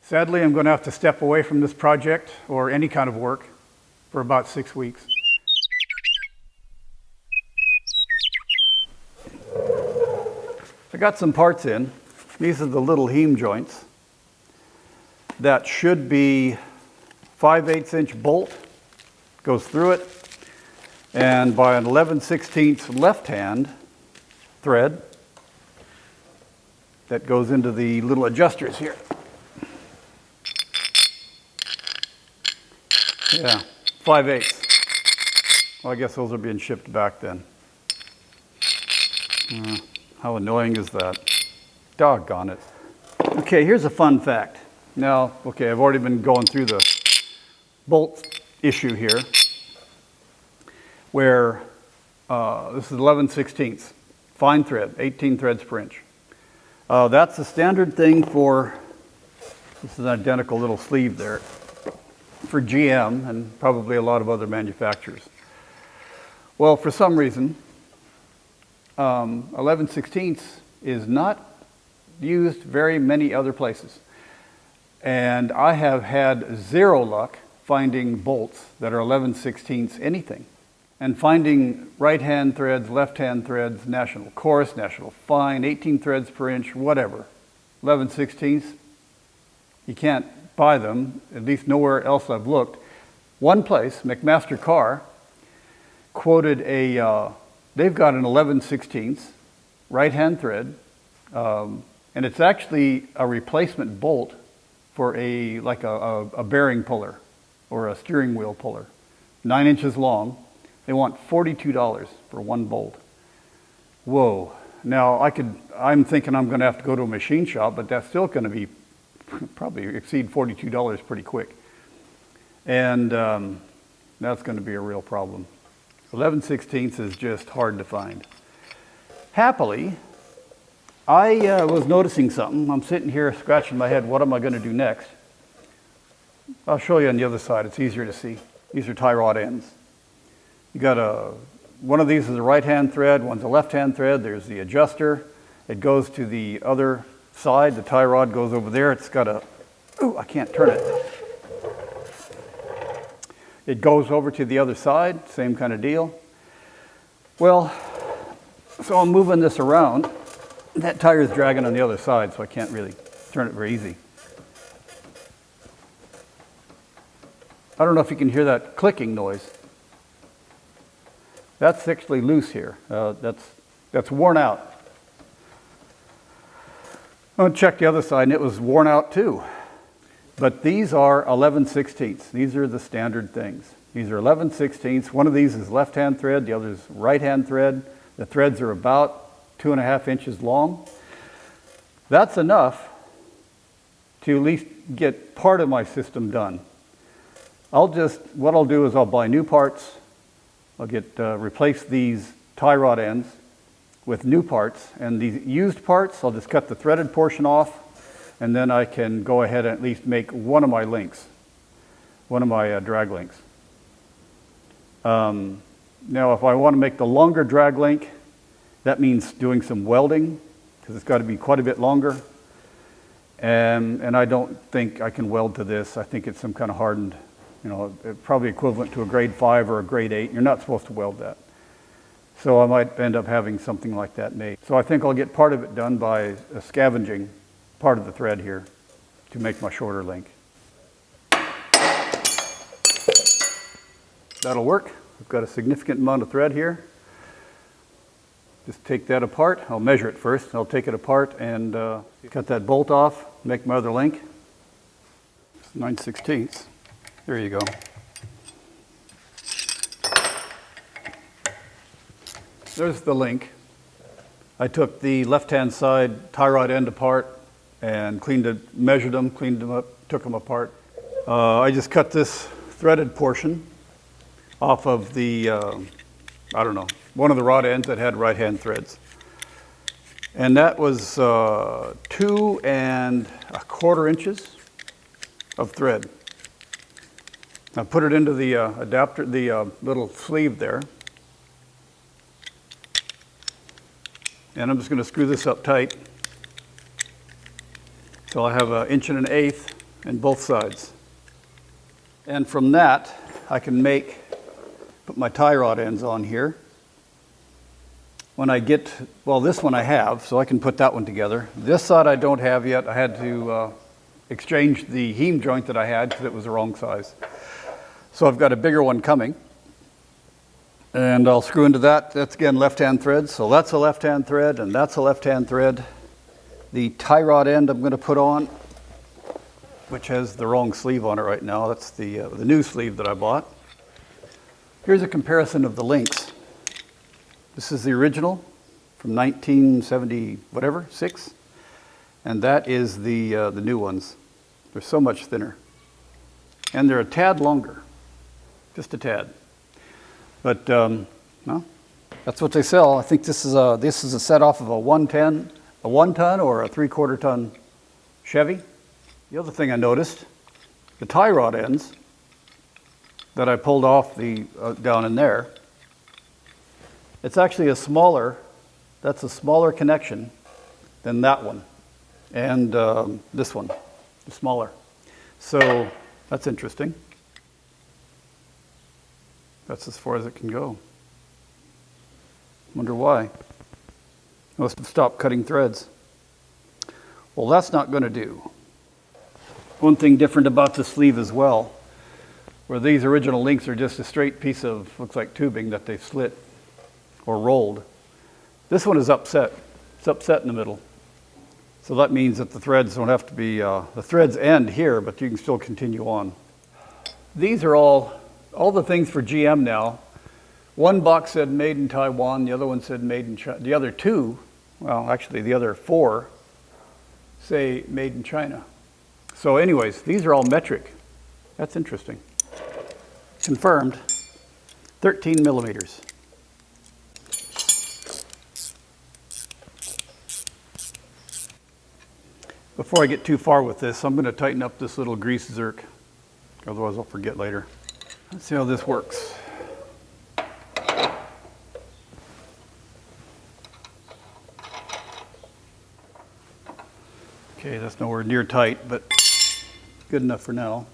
Sadly, I'm going to have to step away from this project or any kind of work for about 6 weeks. I got some parts in. These are the little heam joints. That should be 5/8 inch bolt, goes through it, and by an 11/16 left-hand thread that goes into the little adjusters here. Yeah, 5/8. Well, I guess those are being shipped back then. How annoying is that? Doggone it. Okay, here's a fun fact. Now, okay, I've already been going through the bolt issue here, where this is 11/16, fine thread, 18 threads per inch. That's the standard thing for, this is an identical little sleeve there, for GM and probably a lot of other manufacturers. Well, for some reason, 11/16 is not used very many other places. And I have had zero luck finding bolts that are 11/16 anything. And finding right-hand threads, left-hand threads, national coarse, national fine, 18 threads per inch, whatever. 11/16, you can't buy them, at least nowhere else I've looked. One place, McMaster Car, quoted they've got an 11/16 right-hand thread, and it's actually a replacement bolt for a bearing puller or a steering wheel puller, 9 inches long. They want $42 for one bolt. Whoa. Now I'm thinking I'm gonna have to go to a machine shop, but that's still gonna be probably exceed $42 pretty quick. And that's gonna be a real problem. 11/16 is just hard to find. Happily, I was noticing something. I'm sitting here scratching my head, what am I gonna do next? I'll show you on the other side, it's easier to see. These are tie rod ends. You got one of these is a right-hand thread, one's a left-hand thread, there's the adjuster. It goes to the other side, the tie rod goes over there, it's got I can't turn it. It goes over to the other side, same kind of deal. Well, so I'm moving this around. That tire is dragging on the other side, so I can't really turn it very easy. I don't know if you can hear that clicking noise. That's actually loose here. That's worn out. I'm gonna check the other side, and it was worn out too. But these are 11/16. These are the standard things. These are 11/16. One of these is left-hand thread, the other is right-hand thread. The threads are about 2.5 inches long. That's enough to at least get part of my system done. What I'll do is I'll buy new parts. I'll replace these tie rod ends with new parts, and these used parts, I'll just cut the threaded portion off, and then I can go ahead and at least make one of my links, one of my drag links. Now, if I want to make the longer drag link, that means doing some welding, because it's got to be quite a bit longer. And I don't think I can weld to this. I think it's some kind of hardened, probably equivalent to a grade 5 or a grade 8. You're not supposed to weld that. So I might end up having something like that made. So I think I'll get part of it done by scavenging part of the thread here to make my shorter link. That'll work. I've got a significant amount of thread here. Just take that apart. I'll measure it first. I'll take it apart and cut that bolt off, make my other link. 9/16. There you go. There's the link. I took the left-hand side tie rod end apart and measured them, cleaned them up, took them apart. I just cut this threaded portion off of the, one of the rod ends that had right-hand threads. And that was 2¼ inches of thread. I put it into the adapter, the little sleeve there. And I'm just going to screw this up tight. So I have 1 1/8 inches and both sides. And from that, I can put my tie rod ends on here. When I get, well, this one I have, so I can put that one together. This side I don't have yet. I had to exchange the heam joint that I had because it was the wrong size. So I've got a bigger one coming. And I'll screw into that. That's, again, left-hand thread. So that's a left-hand thread, and that's a left-hand thread. The tie rod end I'm going to put on, which has the wrong sleeve on it right now. That's the new sleeve that I bought. Here's a comparison of the links. This is the original from 1970, whatever, 6. And that is the new ones. They're so much thinner. And they're a tad longer, just a tad. But, well, that's what they sell. I think this is a set off of a 110, a 1-ton or a 3/4 ton Chevy. The other thing I noticed, the tie rod ends that I pulled off down in there, it's actually that's a smaller connection than that one. And this one is smaller. So that's interesting. That's as far as it can go. Wonder why. Must have stopped cutting threads. Well, that's not going to do. One thing different about the sleeve as well, where these original links are just a straight piece of, looks like tubing that they've slit or rolled. This one is upset. It's upset in the middle. So that means that the threads don't have to be, the threads end here, but you can still continue on. These are all the things for GM now. One box said made in Taiwan, the other one said made in China. The other two, well, actually the other 4 say made in China. So anyways, these are all metric. That's interesting. Confirmed, 13 millimeters. Before I get too far with this, I'm going to tighten up this little grease zerk. Otherwise I'll forget later. Let's see how this works. Okay, that's nowhere near tight, but good enough for now.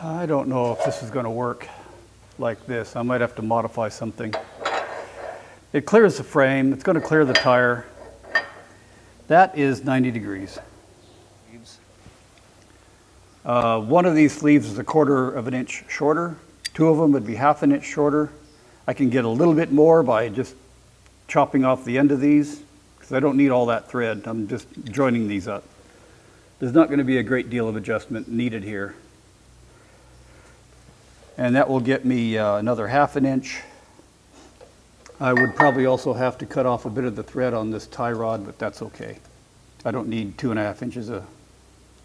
I don't know if this is going to work like this. I might have to modify something. It clears the frame. It's going to clear the tire. That is 90 degrees. One of these sleeves is 1/4 of an inch shorter. 2 of them would be 1/2 inch shorter. I can get a little bit more by just chopping off the end of these, because I don't need all that thread. I'm just joining these up. There's not going to be a great deal of adjustment needed here. And that will get me another 1/2 inch. I would probably also have to cut off a bit of the thread on this tie rod, but that's okay. I don't need 2.5 inches of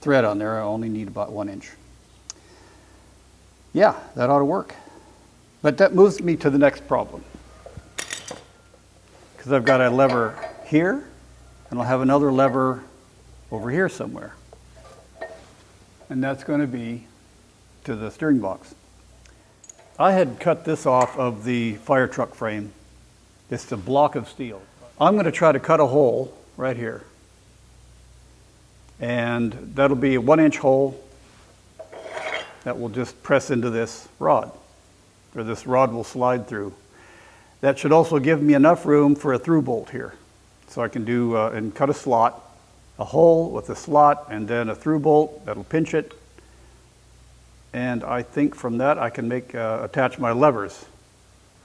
thread on there. I only need about 1 inch. Yeah, that ought to work. But that moves me to the next problem. Because I've got a lever here, and I'll have another lever over here somewhere. And that's going to be to the steering box. I had cut this off of the fire truck frame. It's a block of steel. I'm going to try to cut a hole right here. And that'll be a 1 inch hole that will just press into this rod, or this rod will slide through. That should also give me enough room for a through bolt here. So I can do and cut a slot, a hole with a slot, and then a through bolt that'll pinch it. And I think from that I can attach my levers.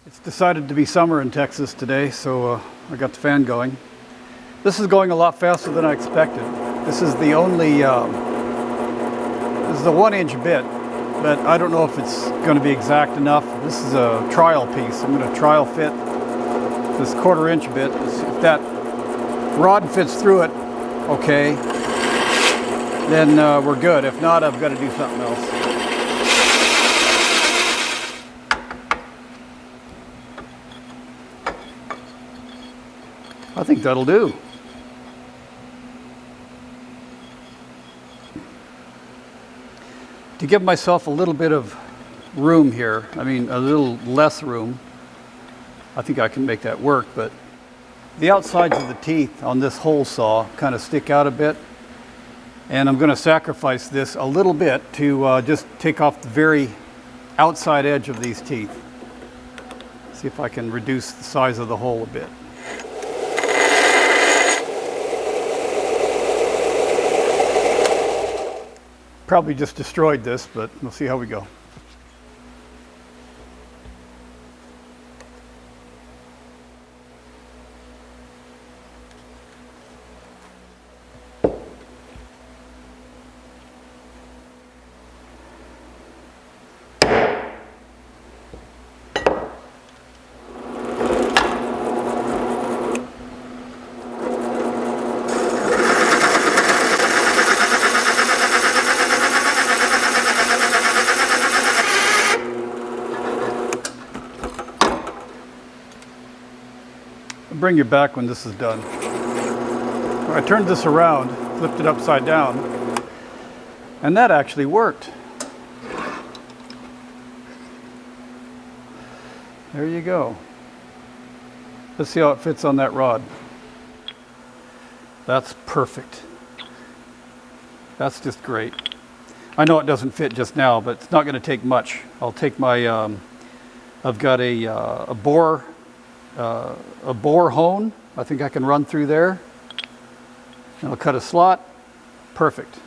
It's decided to be summer in Texas today, so I got the fan going. This is going a lot faster than I expected. This is the only, this is a 1 inch bit, but I don't know if it's going to be exact enough. This is a trial piece. I'm going to trial fit this 1/4 inch bit. If that rod fits through it, okay, then we're good. If not, I've got to do something else. I think that'll do. To give myself a little bit of room here, I mean a little less room, I think I can make that work, but the outsides of the teeth on this hole saw kind of stick out a bit. And I'm going to sacrifice this a little bit to just take off the very outside edge of these teeth. See if I can reduce the size of the hole a bit. Probably just destroyed this, but we'll see how we go. I'll bring you back when this is done. I turned this around, flipped it upside down, and that actually worked. There you go. Let's see how it fits on that rod. That's perfect. That's just great. I know it doesn't fit just now, but it's not going to take much. I'll take my, I've got a bore hone. I think I can run through there. And I'll cut a slot. Perfect.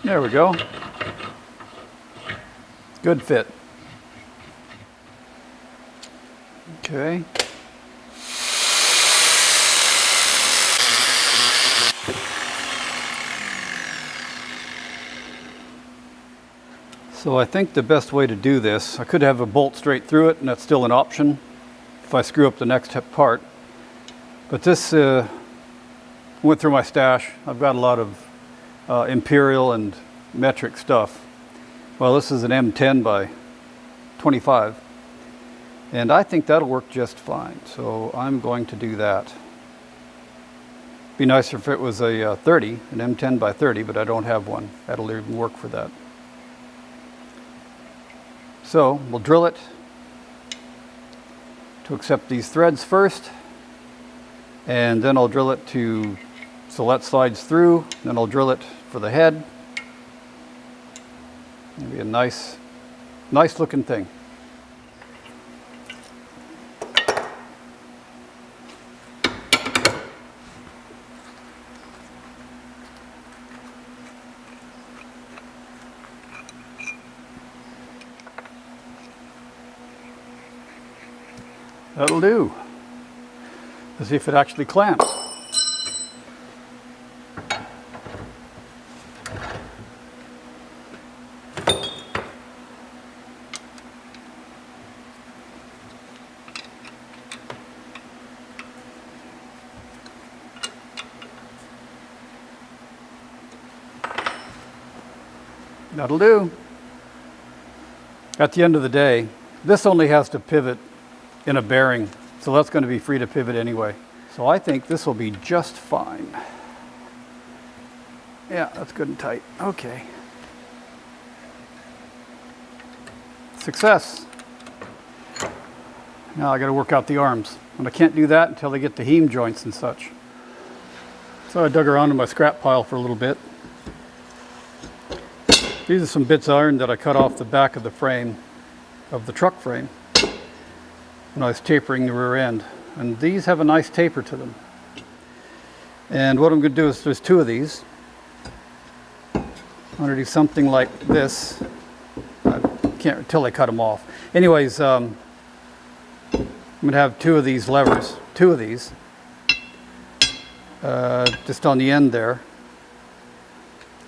There we go. Good fit. Okay. So I think the best way to do this, I could have a bolt straight through it, and that's still an option if I screw up the next part. But this went through my stash. I've got a lot of imperial and metric stuff. Well, this is an M10 by 25, and I think that'll work just fine. So I'm going to do that. Be nicer if it was a 30, an M10 by 30, but I don't have one. That'll even work for that. So we'll drill it to accept these threads first, and then I'll drill it to, so that slides through, then I'll drill it for the head. It'll be a nice looking thing. That'll do. Let's see if it actually clamps. That'll do. At the end of the day, this only has to pivot in a bearing, so that's going to be free to pivot anyway. So I think this will be just fine. Yeah, that's good and tight. Okay. Success. Now I got to work out the arms, and I can't do that until I get the heam joints and such. So I dug around in my scrap pile for a little bit. These are some bits of iron that I cut off the back of the frame, of the truck frame, when I was tapering the rear end. And these have a nice taper to them. And what I'm going to do is, there's two of these. I'm going to do something like this. I can't until I cut them off. Anyways, I'm going to have two of these levers, just on the end there.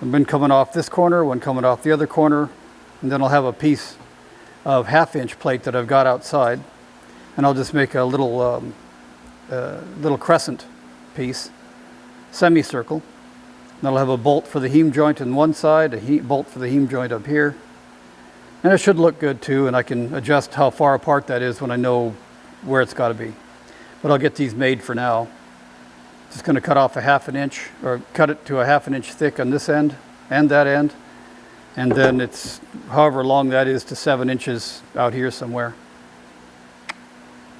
One coming off this corner, one coming off the other corner, and then I'll have a piece of 1/2-inch plate that I've got outside, and I'll just make a little little crescent piece, semicircle. And I'll have a bolt for the heam joint on one side, a bolt for the heam joint up here, and it should look good too. And I can adjust how far apart that is when I know where it's got to be. but I'll get these made for now. Just going to cut off a 1/2 inch, or cut it to a 1/2 inch thick on this end and that end. And then it's however long that is to 7 inches out here somewhere.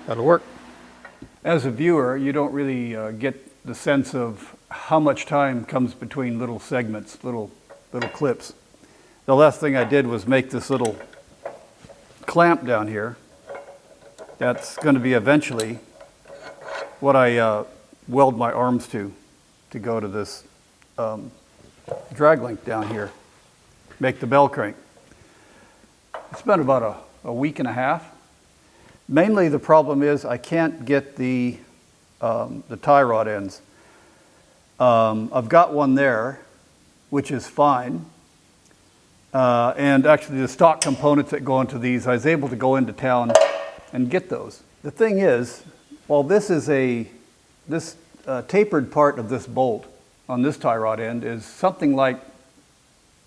That'll work. As a viewer, you don't really get the sense of how much time comes between little segments, little clips. The last thing I did was make this little clamp down here. That's going to be eventually what I weld my arms to go to this drag link down here. Make the bell crank. It's been about a week and a half. Mainly the problem is I can't get the tie rod ends. I've got one there, which is fine. And actually the stock components that go into these, I was able to go into town and get those. The thing is, while this is this tapered part of this bolt on this tie rod end is something like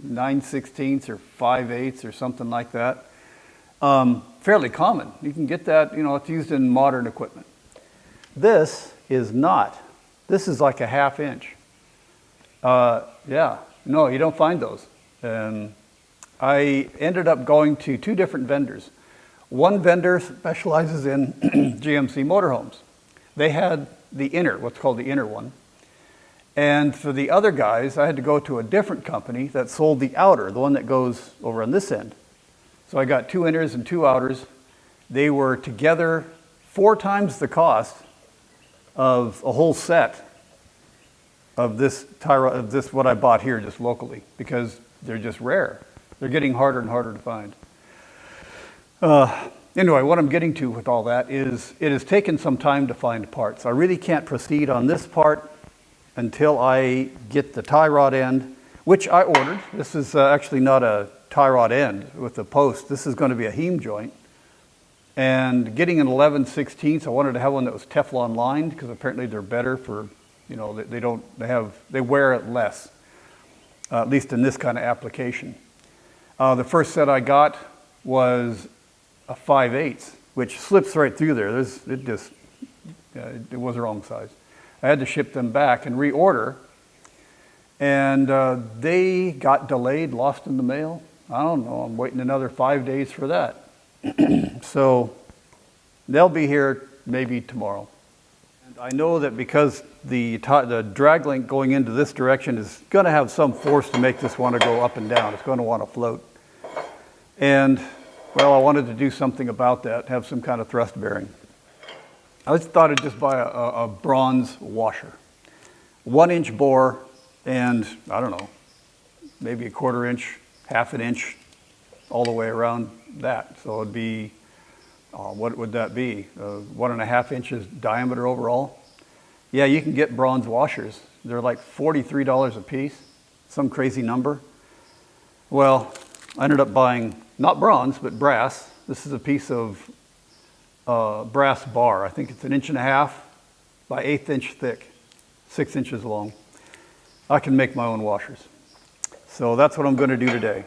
9/16 or 5/8 or something like that. Fairly common. You can get that, it's used in modern equipment. This is not. This is like a 1/2 inch. Yeah, no, you don't find those. And I ended up going to 2 different vendors. One vendor specializes in GMC motorhomes. They had the inner, what's called the inner one. And for the other guys, I had to go to a different company that sold the outer, the one that goes over on this end. So I got 2 inners and 2 outers. They were together 4 times the cost of a whole set of this what I bought here just locally, because they're just rare. They're getting harder and harder to find. Anyway, what I'm getting to with all that is it has taken some time to find parts. I really can't proceed on this part until I get the tie rod end, which I ordered. This is actually not a tie rod end with the post. This is going to be a heme joint. And getting an 11/16, I wanted to have one that was Teflon lined, because apparently they're better for, they wear it less, at least in this kind of application. The first set I got was a 5/8, which slips right through there. It was the wrong size. I had to ship them back and reorder, and they got delayed, lost in the mail. I don't know, I'm waiting another 5 days for that. So they'll be here maybe tomorrow. And I know that because the drag link going into this direction is going to have some force to make this want to go up and down. It's going to want to float. And, well, I wanted to do something about that, have some kind of thrust bearing. I just thought I'd just buy a bronze washer. 1 inch bore and, I don't know, maybe a 1/4 inch, 1/2 inch, all the way around that. So it'd be, what would that be? 1.5 inches diameter overall. Yeah, you can get bronze washers. They're like $43 a piece, some crazy number. Well, I ended up buying, not bronze, but brass. This is a piece of brass bar. I think it's 1.5 inches by 1/8 inch thick, 6 inches long. I can make my own washers. So that's what I'm going to do today.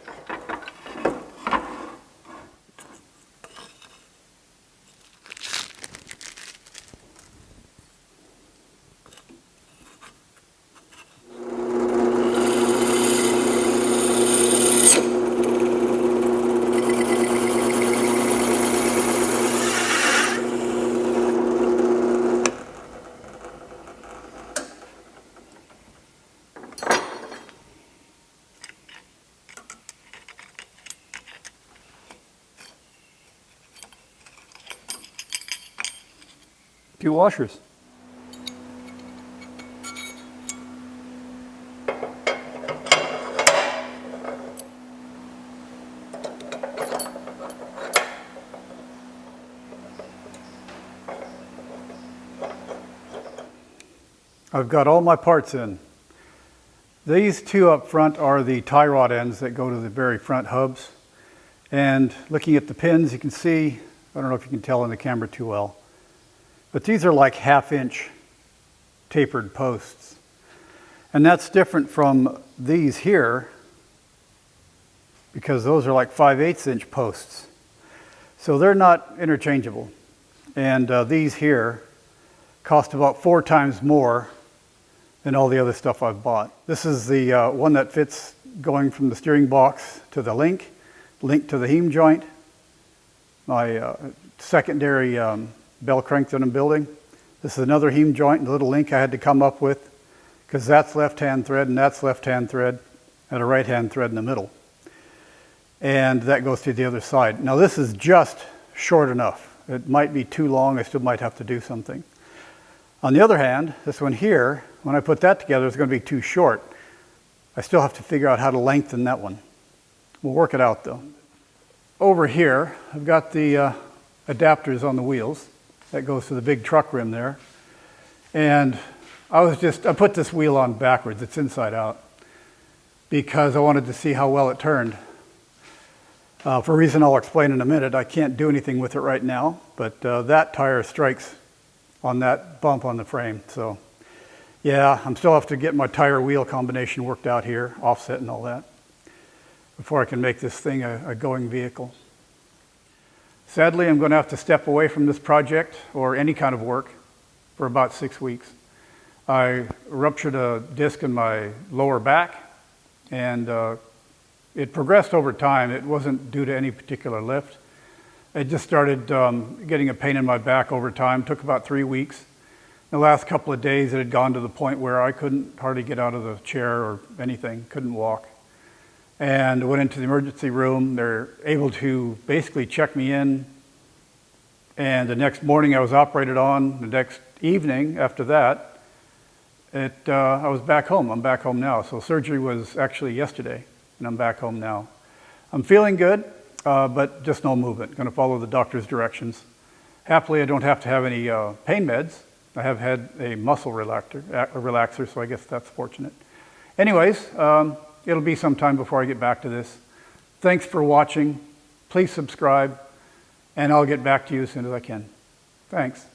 Two washers. I've got all my parts in. These two up front are the tie rod ends that go to the very front hubs. And looking at the pins, you can see, I don't know if you can tell in the camera too well, but these are like 1/2 inch tapered posts. And that's different from these here, because those are like 5/8 inch posts. So they're not interchangeable. And these here cost about 4 times more than all the other stuff I've bought. This is the one that fits going from the steering box to the link to the heme joint, my secondary bell crank that I'm building. This is another heme joint and a little link I had to come up with because that's left-hand thread and that's left-hand thread and a right-hand thread in the middle. And that goes to the other side. Now this is just short enough. It might be too long, I still might have to do something. On the other hand, this one here, when I put that together, it's going to be too short. I still have to figure out how to lengthen that one. We'll work it out though. Over here, I've got the adapters on the wheels. That goes to the big truck rim there. And I put this wheel on backwards, it's inside out, because I wanted to see how well it turned. For a reason I'll explain in a minute, I can't do anything with it right now, but that tire strikes on that bump on the frame. So yeah, I'm still have to get my tire wheel combination worked out here, offset and all that, before I can make this thing a going vehicle. Sadly, I'm going to have to step away from this project or any kind of work for about 6 weeks. I ruptured a disc in my lower back, and it progressed over time. It wasn't due to any particular lift. It just started getting a pain in my back over time. It took about 3 weeks. The last couple of days, it had gone to the point where I couldn't hardly get out of the chair or anything, couldn't walk. And I went into the emergency room. They're able to basically check me in. And the next morning I was operated on. The next evening after that, I was back home. I'm back home now. So surgery was actually yesterday, and I'm back home now. I'm feeling good, but just no movement. Going to follow the doctor's directions. Happily, I don't have to have any pain meds. I have had a muscle relaxer, so I guess that's fortunate. Anyways, it'll be some time before I get back to this. Thanks for watching. Please subscribe, and I'll get back to you as soon as I can. Thanks.